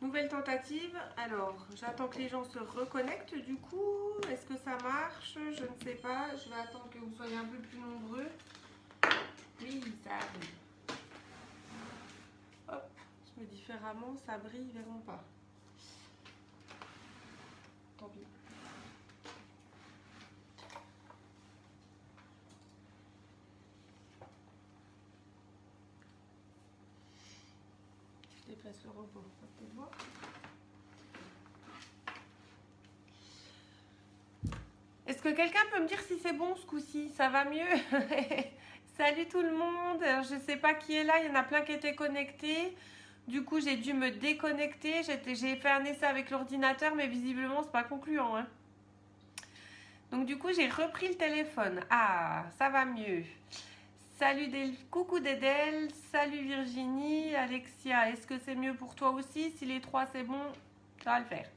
Nouvelle tentative. Alors, j'attends que les gens se reconnectent du coup. Est-ce que ça marche? Je ne sais pas. Je vais attendre que vous soyez un peu plus nombreux. Oui, ça arrive. Hop, je mets différemment, ça brille, ils verront pas. Tant pis. Je déplace le robot, on va peut-être voir. Est-ce que quelqu'un peut me dire si c'est bon ce coup-ci? Ça va mieux? Salut tout le monde. Je ne sais pas qui est là, il y en a plein qui étaient connectés. Du coup, j'ai dû me déconnecter. J'ai fait un essai avec l'ordinateur, mais visiblement, c'est pas concluant. Hein. Donc du coup, j'ai repris le téléphone. Ah, ça va mieux. Salut coucou Dédel, salut Virginie, Alexia. Est-ce que c'est mieux pour toi aussi? Si les trois c'est bon, ça va le faire.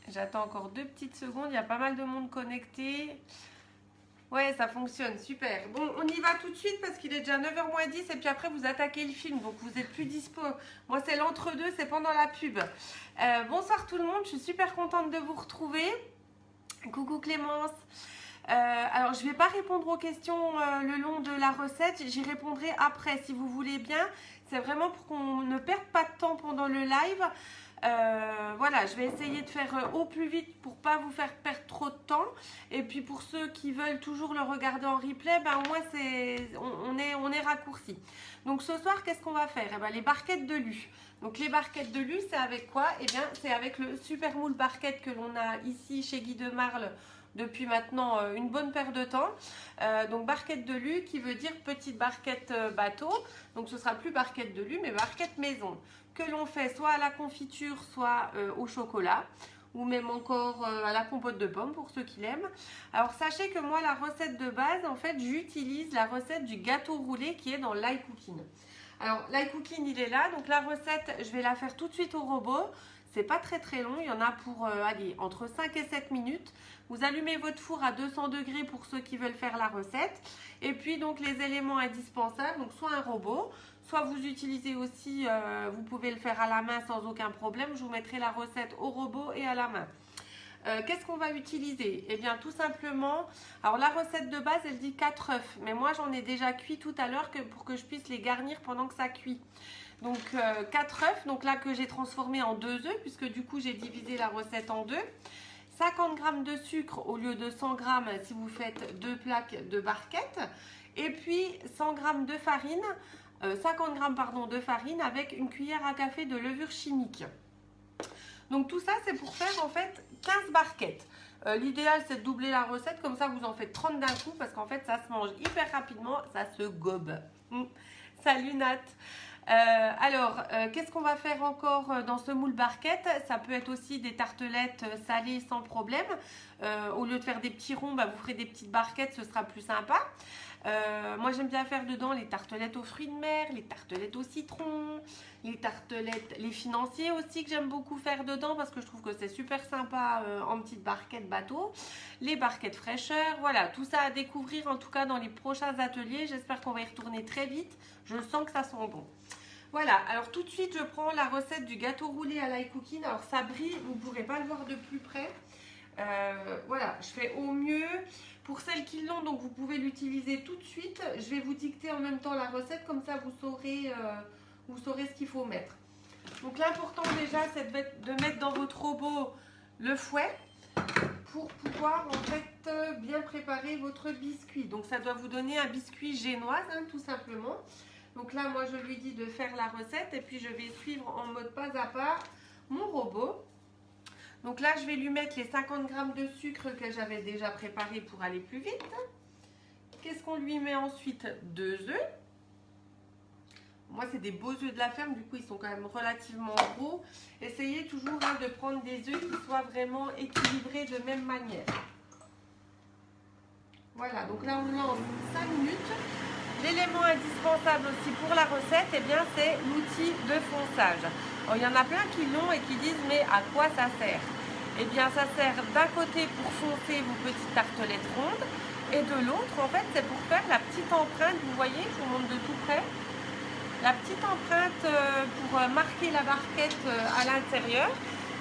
J'attends encore 2 petites secondes. Il y a pas mal de monde connecté. Ouais, ça fonctionne, super. Bon, on y va tout de suite parce qu'il est déjà 9h moins 10 et puis après vous attaquez le film, donc vous êtes plus dispo. Moi, c'est l'entre-deux, c'est pendant la pub. Bonsoir tout le monde, je suis super contente de vous retrouver. Coucou Clémence. Alors, je ne vais pas répondre aux questions le long de la recette, j'y répondrai après si vous voulez bien. C'est vraiment pour qu'on ne perde pas de temps pendant le live. Voilà, je vais essayer de faire au plus vite pour pas vous faire perdre trop de temps. Et puis pour ceux qui veulent toujours le regarder en replay, ben au moins on est raccourci. Donc ce soir, qu'est-ce qu'on va faire? Eh ben, les barquettes de Lu. Donc les barquettes de Lu, c'est avec quoi? Eh bien, c'est avec le super moule barquette que l'on a ici chez Guy de Marle depuis maintenant une bonne paire de temps. Donc barquette de Lu qui veut dire petite barquette bateau. Donc ce sera plus barquette de Lu mais barquette maison. Que l'on fait soit à la confiture, soit au chocolat, ou même encore à la compote de pommes pour ceux qui l'aiment. Alors sachez que moi la recette de base, en fait j'utilise la recette du gâteau roulé qui est dans l'iCooking. Alors l'iCooking il est là, donc la recette je vais la faire tout de suite au robot. C'est pas très long, il y en a pour allez, entre 5 et 7 minutes. Vous allumez votre four à 200 degrés pour ceux qui veulent faire la recette. Et puis donc les éléments indispensables, donc soit un robot, soit vous utilisez aussi, vous pouvez le faire à la main sans aucun problème. Je vous mettrai la recette au robot et à la main. Qu'est-ce qu'on va utiliser? Eh bien tout simplement, alors la recette de base elle dit 4 œufs. Mais moi j'en ai déjà cuit tout à l'heure pour que je puisse les garnir pendant que ça cuit. Donc 4 œufs, donc là que j'ai transformé en 2 œufs puisque du coup j'ai divisé la recette en deux. 50 g de sucre au lieu de 100 g si vous faites 2 plaques de barquette. Et puis 100 g de farine, 50 g pardon, de farine avec une cuillère à café de levure chimique. Donc tout ça c'est pour faire en fait 15 barquettes. L'idéal c'est de doubler la recette, comme ça vous en faites 30 d'un coup parce qu'en fait ça se mange hyper rapidement, ça se gobe. Salut Nat. Qu'est-ce qu'on va faire encore dans ce moule barquette? Ça peut être aussi des tartelettes salées sans problème. Au lieu de faire des petits ronds, bah, vous ferez des petites barquettes, ce sera plus sympa. Moi j'aime bien faire dedans les tartelettes aux fruits de mer, les tartelettes au citron, les tartelettes, les financiers aussi que j'aime beaucoup faire dedans parce que je trouve que c'est super sympa en petites barquettes bateau. Les barquettes fraîcheur, voilà, tout ça à découvrir en tout cas dans les prochains ateliers. J'espère qu'on va y retourner très vite, je sens que ça sent bon. Voilà, alors tout de suite je prends la recette du gâteau roulé à l'iCooking. Alors ça brille, vous ne pourrez pas le voir de plus près. Voilà, je fais au mieux. Pour celles qui l'ont, donc vous pouvez l'utiliser tout de suite. Je vais vous dicter en même temps la recette, comme ça vous saurez ce qu'il faut mettre. Donc l'important déjà, c'est de mettre dans votre robot le fouet pour pouvoir en fait bien préparer votre biscuit. Donc ça doit vous donner un biscuit génoise, hein, tout simplement. Donc là, moi je lui dis de faire la recette et puis je vais suivre en mode pas à pas mon robot. Donc là, je vais lui mettre les 50 g de sucre que j'avais déjà préparé pour aller plus vite. Qu'est-ce qu'on lui met ensuite? 2 œufs. Moi, c'est des beaux œufs de la ferme, du coup, ils sont quand même relativement gros. Essayez toujours hein, de prendre des œufs qui soient vraiment équilibrés de même manière. Voilà, donc là, on lance 5 minutes. L'élément indispensable aussi pour la recette, eh bien, c'est l'outil de fonçage. Alors, il y en a plein qui l'ont et qui disent, mais à quoi ça sert? Eh bien, ça sert d'un côté pour foncer vos petites tartelettes rondes et de l'autre, en fait, c'est pour faire la petite empreinte. Vous voyez, je vous montre de tout près. la petite empreinte pour marquer la barquette à l'intérieur.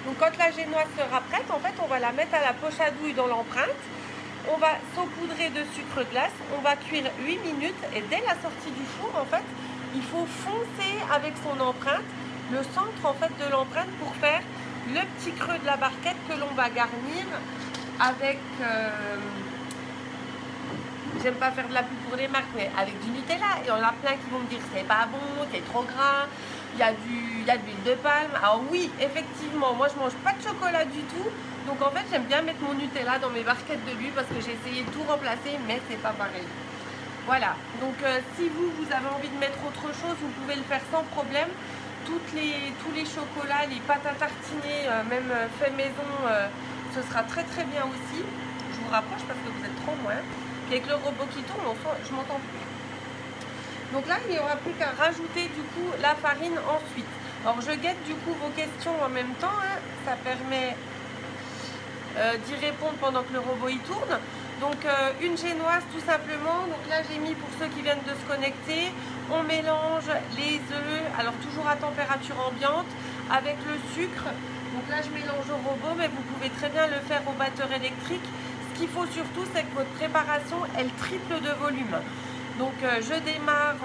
Donc quand la génoise sera prête, en fait, on va la mettre à la poche à douille dans l'empreinte. On va saupoudrer de sucre glace, on va cuire 8 minutes et dès la sortie du four, en fait, il faut foncer avec son empreinte, le centre en fait de l'empreinte pour faire le petit creux de la barquette que l'on va garnir avec, j'aime pas faire de la pub pour les marques, mais avec du Nutella. Il y en a plein qui vont me dire c'est pas bon, c'est trop gras, il y a de l'huile de palme. Alors oui, effectivement, moi je mange pas de chocolat du tout. Donc en fait, j'aime bien mettre mon Nutella dans mes barquettes de l'huile parce que j'ai essayé de tout remplacer, mais c'est pas pareil. Voilà, donc si vous avez envie de mettre autre chose, vous pouvez le faire sans problème. Tous les chocolats, les pâtes à tartiner, même fait maison, ce sera très très bien aussi. Je vous rapproche parce que vous êtes trop loin. Puis avec le robot qui tourne, je m'entends plus. Donc là, il n'y aura plus qu'à rajouter du coup la farine ensuite. Alors je guette du coup vos questions en même temps, hein. Ça permet d'y répondre pendant que le robot y tourne. Donc une génoise tout simplement. Donc là j'ai mis, pour ceux qui viennent de se connecter, on mélange les œufs, alors toujours à température ambiante, avec le sucre. Donc là je mélange au robot, mais vous pouvez très bien le faire au batteur électrique. Ce qu'il faut surtout, c'est que votre préparation elle triple de volume. Donc je démarre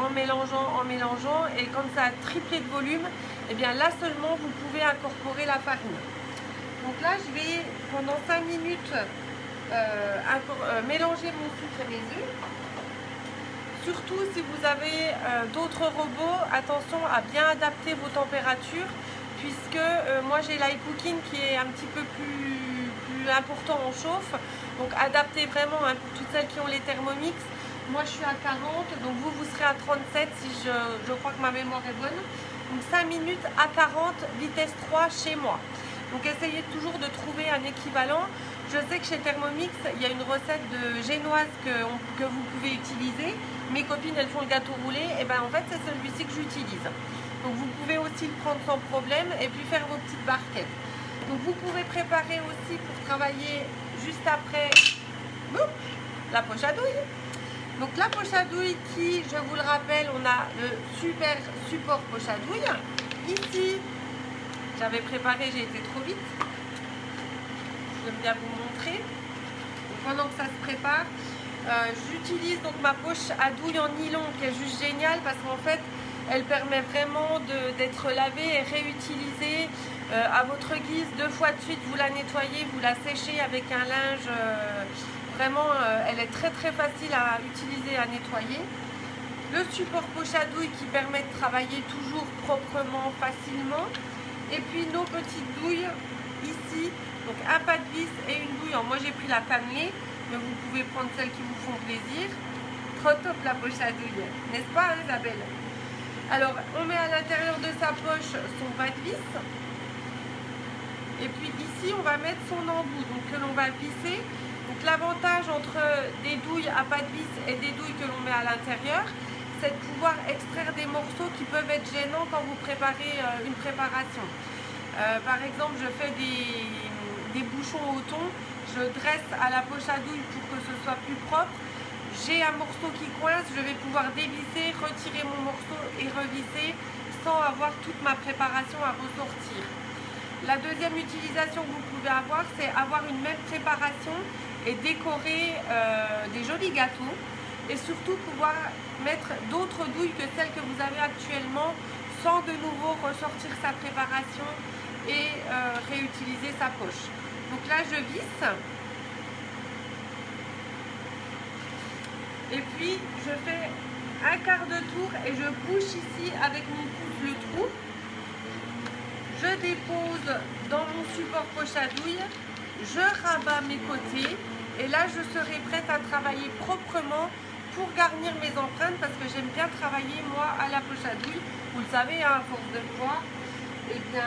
en mélangeant, et quand ça a triplé de volume, et bien là seulement vous pouvez incorporer la farine. Donc là, je vais pendant 5 minutes mélanger mon sucre et mes œufs. Surtout si vous avez d'autres robots, attention à bien adapter vos températures, puisque moi j'ai l'iCooking qui est un petit peu plus important en chauffe. Donc adaptez vraiment, hein, pour toutes celles qui ont les Thermomix. Moi je suis à 40, donc vous serez à 37 si je crois que ma mémoire est bonne. Donc 5 minutes à 40, vitesse 3 chez moi. Donc essayez toujours de trouver un équivalent. Je sais que chez Thermomix, il y a une recette de génoise que vous pouvez utiliser. Mes copines, elles font le gâteau roulé. Et bien en fait, c'est celui-ci que j'utilise. Donc vous pouvez aussi le prendre sans problème et puis faire vos petites barquettes. Donc vous pouvez préparer aussi pour travailler juste après la poche à douille. Donc la poche à douille qui, je vous le rappelle, on a le super support poche à douille. Ici, j'avais préparé, j'ai été trop vite. Je vais bien vous montrer. Donc, pendant que ça se prépare, j'utilise donc ma poche à douille en nylon qui est juste géniale parce qu'en fait, elle permet vraiment d'être lavée et réutilisée à votre guise. 2 fois de suite, vous la nettoyez, vous la séchez avec un linge. Vraiment, elle est très très facile à utiliser, à nettoyer. Le support poche à douille qui permet de travailler toujours proprement, facilement. Et puis nos petites douilles ici, donc un pas de vis et une douille. Alors moi j'ai pris la cannelée, mais vous pouvez prendre celles qui vous font plaisir. Trop top la poche à douille, n'est-ce pas, hein, Isabelle? Alors on met à l'intérieur de sa poche son pas de vis. Et puis ici on va mettre son embout, donc que l'on va visser. Donc l'avantage entre des douilles à pas de vis et des douilles que l'on met à l'intérieur, c'est de pouvoir extraire des morceaux qui peuvent être gênants quand vous préparez une préparation. Par exemple, je fais des bouchons au thon, je dresse à la poche à douille pour que ce soit plus propre. J'ai un morceau qui coince, je vais pouvoir dévisser, retirer mon morceau et revisser sans avoir toute ma préparation à ressortir. La deuxième utilisation que vous pouvez avoir, c'est avoir une même préparation et décorer des jolis gâteaux. Et surtout pouvoir mettre d'autres douilles que celles que vous avez actuellement sans de nouveau ressortir sa préparation et réutiliser sa poche. Donc là je visse et puis je fais un quart de tour et je bouche ici avec mon pouce le trou. Je dépose dans mon support poche à douille, je rabats mes côtés et là je serai prête à travailler proprement pour garnir mes empreintes parce que j'aime bien travailler moi à la poche à douille. Vous le savez, hein, à force de le voir, et bien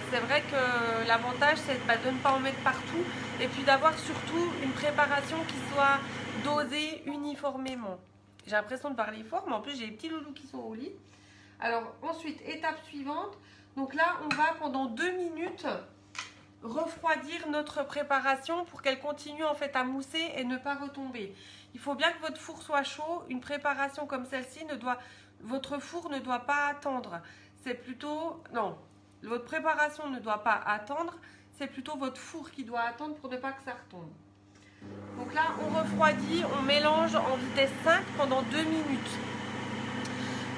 c'est vrai que l'avantage c'est de ne pas en mettre partout et puis d'avoir surtout une préparation qui soit dosée uniformément. J'ai l'impression de parler fort, mais en plus j'ai les petits loulous qui sont au lit. Alors ensuite, étape suivante. Donc là, on va pendant 2 minutes refroidir notre préparation pour qu'elle continue en fait à mousser et ne pas retomber. Il faut bien que votre four soit chaud. Une préparation comme celle-ci votre four ne doit pas attendre. C'est plutôt, non, votre préparation ne doit pas attendre. C'est plutôt votre four qui doit attendre pour ne pas que ça retombe. Donc là, on refroidit, on mélange en vitesse 5 pendant 2 minutes.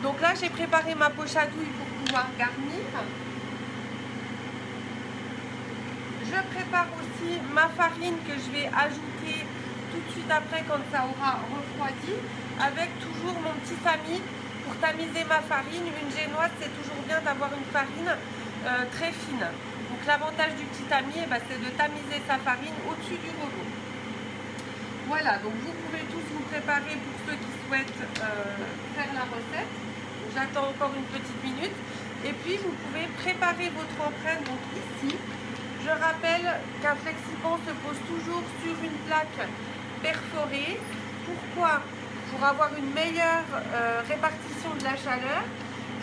Donc là, j'ai préparé ma poche à douille pour pouvoir garnir. Je prépare aussi ma farine que je vais ajouter tout de suite après quand ça aura refroidi, avec toujours mon petit tamis pour tamiser ma farine. Une génoise, c'est toujours bien d'avoir une farine très fine. Donc l'avantage du petit tamis, c'est de tamiser sa farine au-dessus du robot. Voilà, donc vous pouvez tous vous préparer pour ceux qui souhaitent faire la recette. J'attends encore une petite minute. Et puis vous pouvez préparer votre empreinte. Donc ici, je rappelle qu'un FlexiPan se pose toujours sur une plaque perforée. Pourquoi? Pour avoir une meilleure répartition de la chaleur,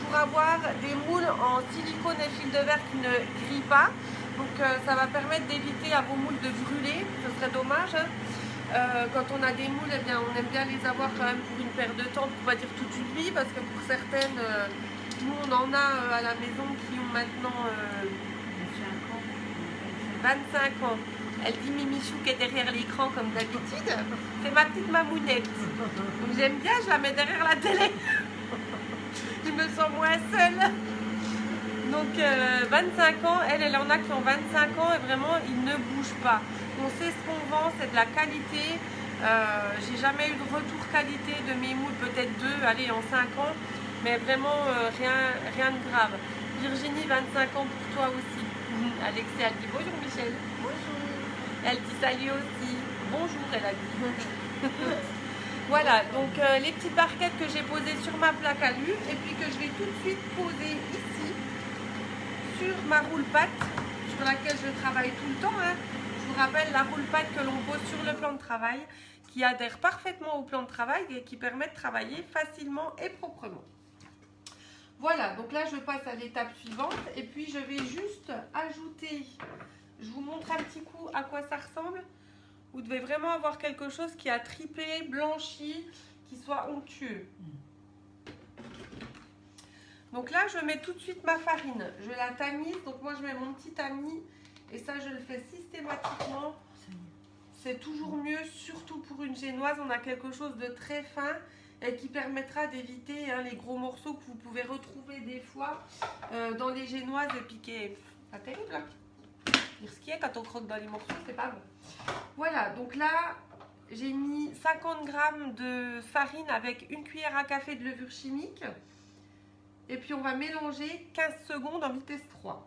pour avoir des moules en silicone et fil de verre qui ne grillent pas. Donc ça va permettre d'éviter à vos moules de brûler, ce serait dommage. Hein. Quand on a des moules, eh bien, on aime bien les avoir quand même pour une paire de temps, pour pas dire toute une vie, parce que pour certaines, nous on en a à la maison qui ont maintenant 25 ans. Elle dit Mimichou qui est derrière l'écran comme d'habitude. C'est ma petite mamounette. Donc j'aime bien, je la mets derrière la télé. Je me sens moins seule. Donc 25 ans, elle en a qui ont 25 ans et vraiment ils ne bougent pas. On sait ce qu'on vend, c'est de la qualité. J'ai jamais eu de retour qualité de mes moules, peut-être 2, allez, en 5 ans. Mais vraiment rien de grave. Virginie, 25 ans pour toi aussi. Alexia, elle dit bonjour Michel. Bonjour. Elle dit salut aussi. Bonjour, elle a dit. Voilà, donc les petites barquettes que j'ai posées sur ma plaque à lu et puis que je vais tout de suite poser ici sur ma roule-patte sur laquelle je travaille tout le temps. Hein. Je vous rappelle la roule-patte que l'on pose sur le plan de travail qui adhère parfaitement au plan de travail et qui permet de travailler facilement et proprement. Voilà, donc là je passe à l'étape suivante et puis je vais juste ajouter, je vous montre un petit coup à quoi ça ressemble. Vous devez vraiment avoir quelque chose qui a tripé, blanchi, qui soit onctueux. Donc là je mets tout de suite ma farine, je la tamise, donc moi je mets mon petit tamis et ça je le fais systématiquement. C'est toujours mieux, surtout pour une génoise, on a quelque chose de très fin et qui permettra d'éviter les gros morceaux que vous pouvez retrouver des fois dans les génoises et puis qui est pas terrible. Hein. Dire ce qui est quand on croque dans les morceaux, c'est pas bon. Voilà, donc là j'ai mis 50 g de farine avec une cuillère à café de levure chimique et puis on va mélanger 15 secondes en vitesse 3.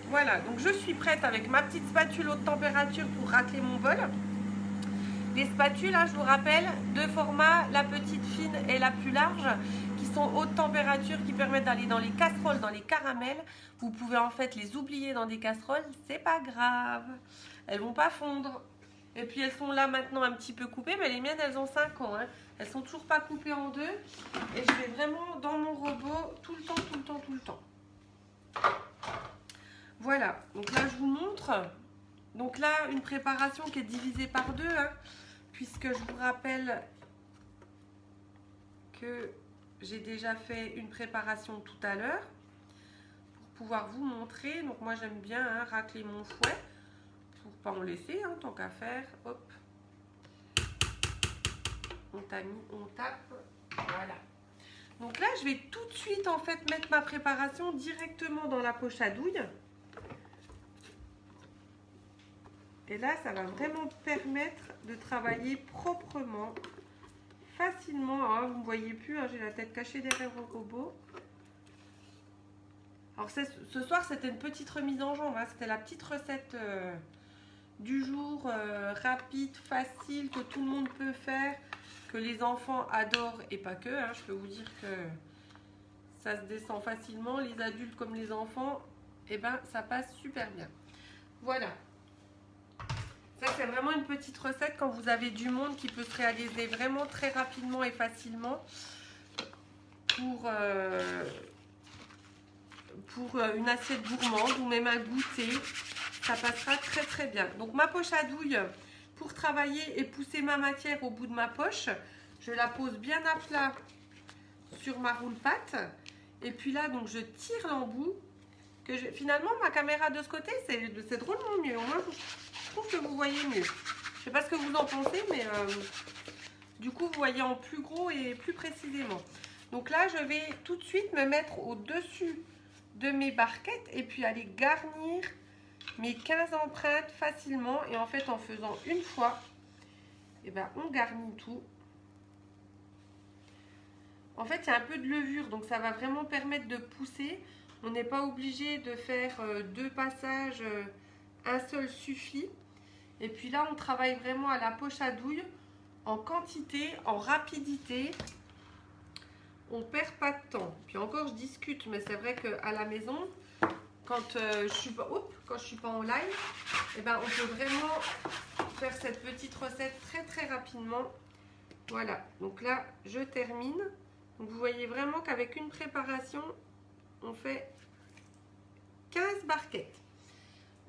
Voilà, donc je suis prête avec ma petite spatule haute température pour racler mon bol. Les spatules, hein, je vous rappelle, deux formats, la petite fine et la plus large, qui sont haute température, qui permettent d'aller dans les casseroles, dans les caramels. Vous pouvez en fait les oublier dans des casseroles, c'est pas grave. Elles vont pas fondre. Et puis elles sont là maintenant un petit peu coupées, mais les miennes elles ont 5 ans. Hein. Elles sont toujours pas coupées en deux. Et je vais vraiment dans mon robot tout le temps, tout le temps, tout le temps. Voilà, donc là je vous montre. Donc là, une préparation qui est divisée par deux, hein, puisque je vous rappelle que j'ai déjà fait une préparation tout à l'heure pour pouvoir vous montrer. Donc moi j'aime bien racler mon fouet pour pas en laisser, tant qu'à faire. Hop, on tamise, on tape, voilà. Donc là je vais tout de suite en fait mettre ma préparation directement dans la poche à douille. Et là, ça va vraiment permettre de travailler proprement, facilement. Hein, vous ne me voyez plus, j'ai la tête cachée derrière le robot. Alors ce soir, c'était une petite remise en jambe. Hein, c'était la petite recette du jour, rapide, facile, que tout le monde peut faire, que les enfants adorent et pas que. Hein, je peux vous dire que ça se descend facilement. Les adultes comme les enfants, ça passe super bien. Voilà. Ça, c'est vraiment une petite recette quand vous avez du monde qui peut se réaliser vraiment très rapidement et facilement pour pour une assiette gourmande ou même un goûter. Ça passera très très bien. Donc ma poche à douille, pour travailler et pousser ma matière au bout de ma poche, je la pose bien à plat sur ma roule-pâte. Et puis là, donc je tire l'embout. Finalement, ma caméra de ce côté, c'est drôlement mieux. Au moins, je trouve que vous voyez mieux. Je sais pas ce que vous en pensez, mais du coup, vous voyez en plus gros et plus précisément. Donc là, je vais tout de suite me mettre au-dessus de mes barquettes et puis aller garnir mes 15 empreintes facilement. Et en fait, en faisant une fois, eh ben, on garnit tout. En fait, il y a un peu de levure, donc ça va vraiment permettre de pousser. On n'est pas obligé de faire 2 passages, un seul suffit. Et puis là, on travaille vraiment à la poche à douille, en quantité, en rapidité. On perd pas de temps. Puis encore, je discute, mais c'est vrai qu'à la maison, quand je suis pas en live, eh ben, on peut vraiment faire cette petite recette très très rapidement. Voilà, donc là, je termine. Donc vous voyez vraiment qu'avec une préparation, on fait 15 barquettes.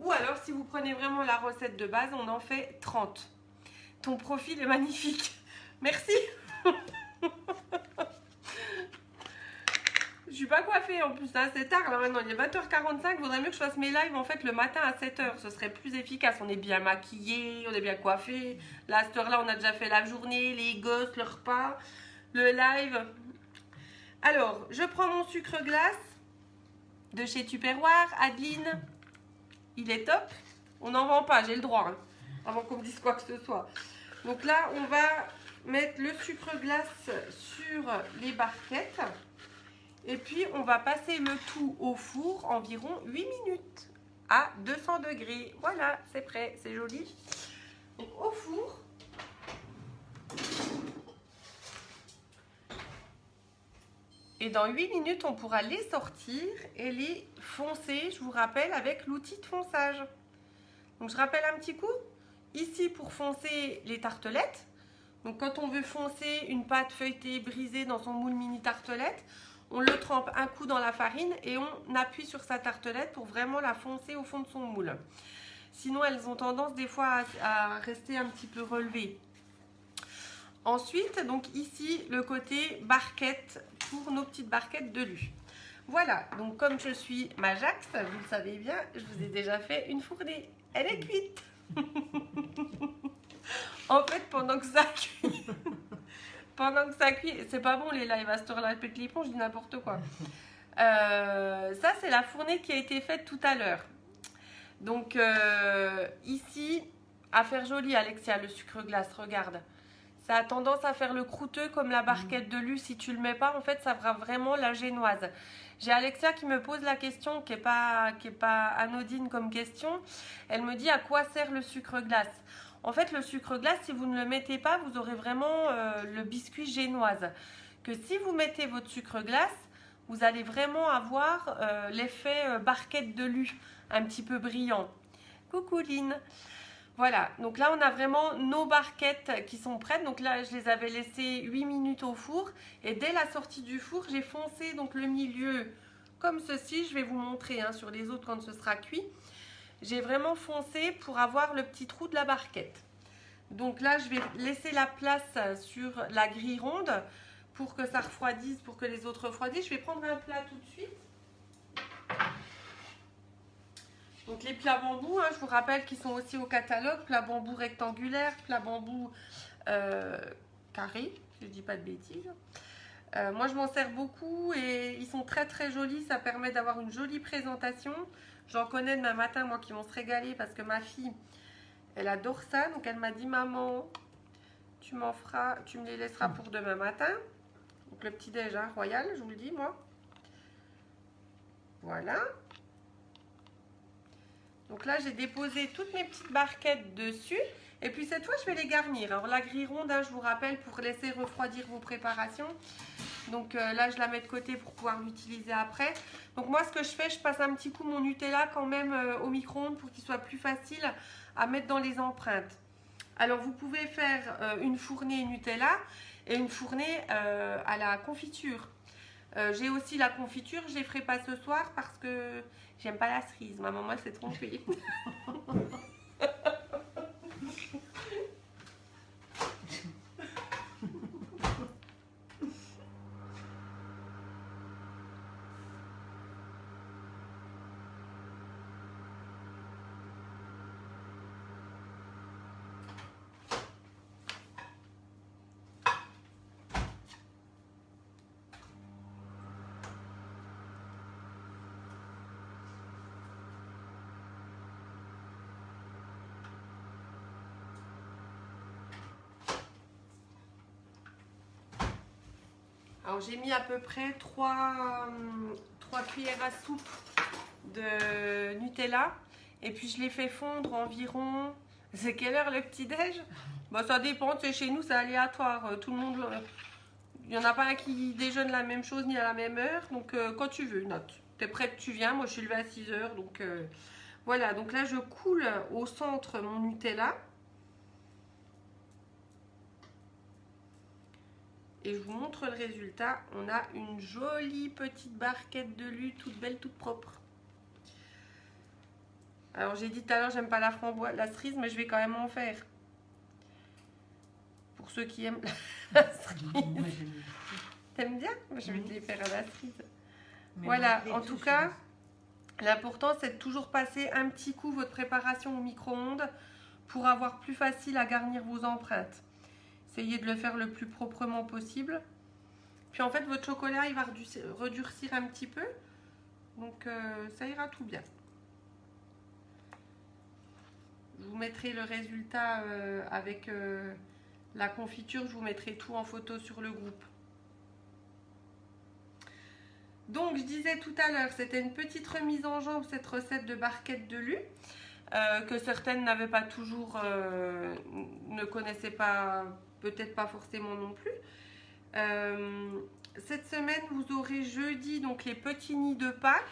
Ou alors, si vous prenez vraiment la recette de base, on en fait 30. Ton profil est magnifique. Merci. Je suis pas coiffée en plus, hein. C'est tard là maintenant, il est 20h45. Il vaudrait mieux que je fasse mes lives en fait le matin à 7h. Ce serait plus efficace. On est bien maquillé, on est bien coiffé. Là, à cette heure-là, on a déjà fait la journée, les gosses, le repas, le live. Alors, je prends mon sucre glace de chez Tupperware. Adeline, il est top. On n'en vend pas, j'ai le droit, hein, avant qu'on me dise quoi que ce soit. Donc là, on va mettre le sucre glace sur les barquettes. Et puis, on va passer le tout au four environ 8 minutes à 200 degrés. Voilà, c'est prêt, c'est joli. Donc, au four. Et dans 8 minutes, on pourra les sortir et les foncer, je vous rappelle, avec l'outil de fonçage. Donc, je rappelle un petit coup. Ici, pour foncer les tartelettes. Donc, quand on veut foncer une pâte feuilletée brisée dans son moule mini tartelette, on le trempe un coup dans la farine et on appuie sur sa tartelette pour vraiment la foncer au fond de son moule. Sinon, elles ont tendance des fois à rester un petit peu relevées. Ensuite, donc ici, le côté barquette pour nos petites barquettes de lu. Voilà, donc comme je suis Majax, vous le savez bien, je vous ai déjà fait une fournée. Elle est cuite. En fait, pendant que ça cuit, c'est pas bon les lives à cette heure-là, je pète les plombs, je dis n'importe quoi. Ça, c'est la fournée qui a été faite tout à l'heure. Donc, ici, à faire joli, Alexia, le sucre glace, regarde. Ça a tendance à faire le croûteux comme la barquette de lu. Si tu le mets pas, en fait, ça fera vraiment la génoise. J'ai Alexia qui me pose la question, qui est pas anodine comme question. Elle me dit à quoi sert le sucre glace. En fait, le sucre glace, si vous ne le mettez pas, vous aurez vraiment le biscuit génoise. Que si vous mettez votre sucre glace, vous allez vraiment avoir l'effet barquette de lu, un petit peu brillant. Coucou Lynn. Voilà, donc là on a vraiment nos barquettes qui sont prêtes. Donc là je les avais laissées 8 minutes au four. Et dès la sortie du four, j'ai foncé donc le milieu comme ceci. Je vais vous montrer hein, sur les autres quand ce sera cuit. J'ai vraiment foncé pour avoir le petit trou de la barquette. Donc là je vais laisser la place sur la grille ronde pour que ça refroidisse, pour que les autres refroidissent. Je vais prendre un plat tout de suite. Donc les plats bambou, hein, je vous rappelle qu'ils sont aussi au catalogue. Plat bambou rectangulaire, plat bambou carré, si je ne dis pas de bêtises. Moi je m'en sers beaucoup et ils sont très très jolis. Ça permet d'avoir une jolie présentation. J'en connais demain matin, moi, qui vont se régaler parce que ma fille, elle adore ça. Donc elle m'a dit, maman, tu me les laisseras pour demain matin. Donc le petit déj hein, royal, je vous le dis moi. Voilà. Donc là, j'ai déposé toutes mes petites barquettes dessus. Et puis cette fois, je vais les garnir. Alors la grille ronde, hein, je vous rappelle, pour laisser refroidir vos préparations. Donc là, je la mets de côté pour pouvoir l'utiliser après. Donc moi, ce que je fais, je passe un petit coup mon Nutella quand même au micro-ondes pour qu'il soit plus facile à mettre dans les empreintes. Alors vous pouvez faire une fournée Nutella et une fournée à la confiture. J'ai aussi la confiture, je les ferai pas ce soir parce que j'aime pas la cerise. Ma maman s'est trompée. Alors j'ai mis à peu près 3 cuillères à soupe de Nutella. Et puis je l'ai fait fondre environ... C'est quelle heure le petit-déj? Bah, ça dépend, c'est chez nous c'est aléatoire. Tout le monde... Il n'y en a pas un qui déjeune la même chose ni à la même heure. Donc quand tu veux, note. T'es prête, tu viens. Moi je suis levée à 6 heures. Donc voilà, donc là je coule au centre mon Nutella. Et je vous montre le résultat. On a une jolie petite barquette de lu, toute belle, toute propre. Alors j'ai dit tout à l'heure, j'aime pas la framboise, la cerise, mais je vais quand même en faire. Pour ceux qui aiment la cerise. T'aimes bien? Je vais te les faire à la cerise. Mais voilà, en tout cas, l'important c'est de toujours passer un petit coup votre préparation au micro-ondes pour avoir plus facile à garnir vos empreintes. Essayez de le faire le plus proprement possible. Puis en fait, votre chocolat, il va redurcir un petit peu. Donc, ça ira tout bien. Je vous mettrai le résultat avec la confiture. Je vous mettrai tout en photo sur le groupe. Donc, je disais tout à l'heure, c'était une petite remise en jambe, cette recette de barquette de lu. Que certaines n'avaient pas toujours, ne connaissaient pas, peut-être pas forcément non plus. Cette semaine, vous aurez jeudi donc les petits nids de Pâques.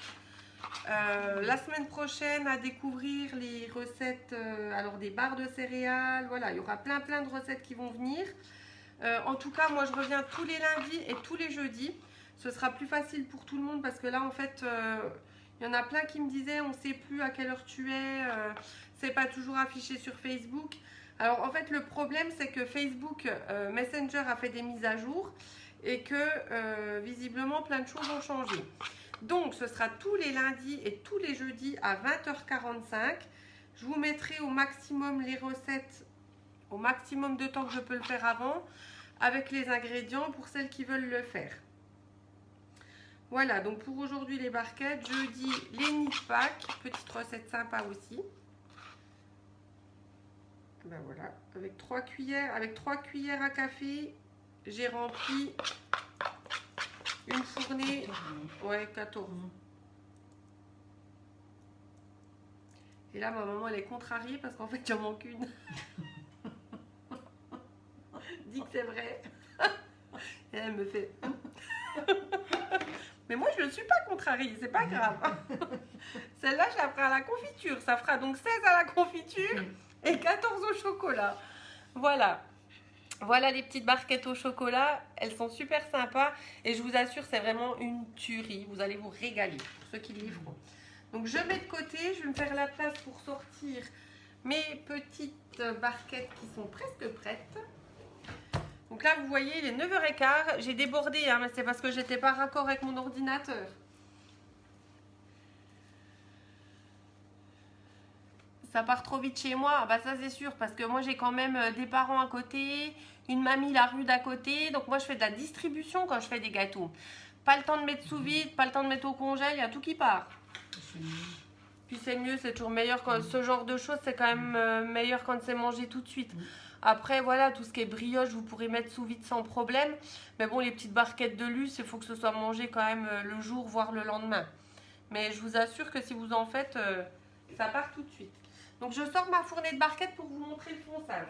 La semaine prochaine, à découvrir les recettes, alors des barres de céréales. Voilà, il y aura plein de recettes qui vont venir. En tout cas, moi, je reviens tous les lundis et tous les jeudis. Ce sera plus facile pour tout le monde parce que là, en fait... il y en a plein qui me disaient on ne sait plus à quelle heure tu es, c'est pas toujours affiché sur Facebook. Alors en fait le problème c'est que Facebook Messenger a fait des mises à jour et que visiblement plein de choses ont changé. Donc ce sera tous les lundis et tous les jeudis à 20h45. Je vous mettrai au maximum les recettes, au maximum de temps que je peux le faire avant, avec les ingrédients pour celles qui veulent le faire. Voilà, donc pour aujourd'hui les barquettes, jeudi les nids de Pâques, petite recette sympa aussi. Ben voilà, avec 3 cuillères à café, j'ai rempli une fournée, ouais 14. Et là ma maman elle est contrariée parce qu'en fait il en manque une. Dis que c'est vrai. Et elle me fait... Mais moi, je ne suis pas contrariée, c'est pas grave. Celle-là, je la ferai à la confiture. Ça fera donc 16 à la confiture et 14 au chocolat. Voilà. Voilà les petites barquettes au chocolat. Elles sont super sympas. Et je vous assure, c'est vraiment une tuerie. Vous allez vous régaler pour ceux qui les feront. Donc, je mets de côté. Je vais me faire la place pour sortir mes petites barquettes qui sont presque prêtes. Donc là, vous voyez, il est 9h15. J'ai débordé, hein, mais c'est parce que j'étais pas raccord avec mon ordinateur. Ça part trop vite chez moi. Ah bah ça, c'est sûr, parce que moi, j'ai quand même des parents à côté, une mamie la rue d'à côté. Donc moi, je fais de la distribution quand je fais des gâteaux. Pas le temps de mettre sous vide, pas le temps de mettre au congèle, il y a tout qui part. Puis c'est mieux, c'est toujours meilleur quand ce genre de choses, c'est quand même meilleur quand c'est mangé tout de suite. Après, voilà, tout ce qui est brioche, vous pourrez mettre sous vide sans problème. Mais bon, les petites barquettes de luce, il faut que ce soit mangé quand même le jour, voire le lendemain. Mais je vous assure que si vous en faites, ça part tout de suite. Donc, je sors ma fournée de barquettes pour vous montrer le ponçage.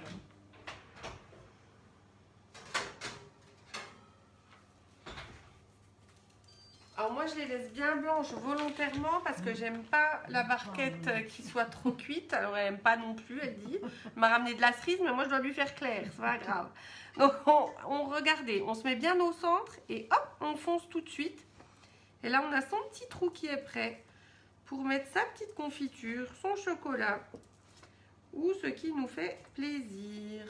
Alors, moi je les laisse bien blanches volontairement parce que j'aime pas la barquette qui soit trop cuite. Alors elle aime pas non plus, elle dit. Elle m'a ramené de la cerise, mais moi je dois lui faire clair, c'est pas grave. Donc regardez, on se met bien au centre et hop, on fonce tout de suite. Et là on a son petit trou qui est prêt pour mettre sa petite confiture, son chocolat ou ce qui nous fait plaisir.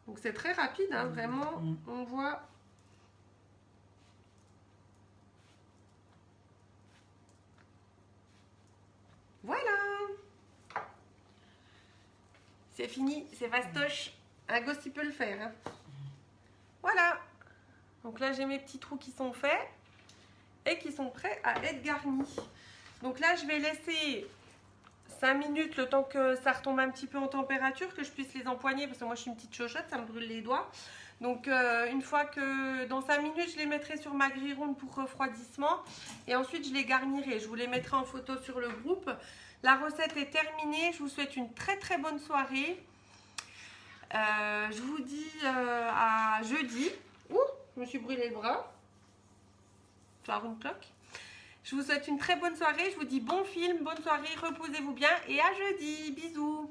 Donc c'est très rapide, hein, vraiment, on voit. Voilà. C'est fini, c'est fastoche. Un gosse il peut le faire. Hein. Voilà. Donc là j'ai mes petits trous qui sont faits et qui sont prêts à être garnis. Donc là je vais laisser 5 minutes le temps que ça retombe un petit peu en température, que je puisse les empoigner parce que moi je suis une petite chochotte, ça me brûle les doigts. Donc une fois que dans 5 minutes je les mettrai sur ma grille ronde pour refroidissement et ensuite je les garnirai. Je vous les mettrai en photo sur le groupe. La recette est terminée, je vous souhaite une très très bonne soirée. Je vous dis à jeudi. Ouh, je me suis brûlé le bras. Faire une cloque. Je vous souhaite une très bonne soirée. Je vous dis bon film, bonne soirée, reposez-vous bien et à jeudi. Bisous.